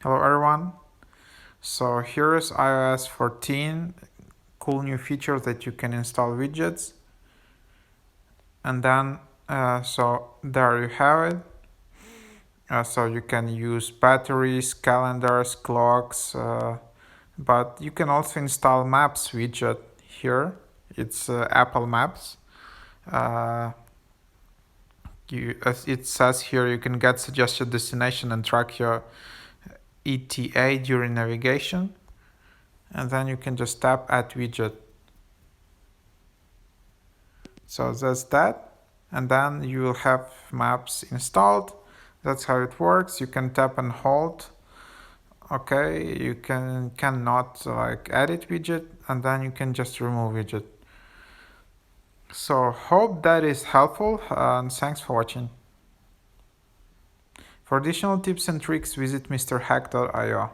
Hello everyone. So here is iOS 14, cool new feature that you can install widgets. And then, so there you have it. So you can use batteries, calendars, clocks, but you can also install Maps widget here. It's Apple Maps. As it says here, you can get suggested destination and track your ETA during navigation. And then you can just tap Add Widget. So that's that. And then you will have Maps installed. That's how it works. You can tap and hold. Okay, you cannot edit widget, and then you can just remove widget. So hope that is helpful, and thanks for watching. For additional tips and tricks, visit mrhack.io.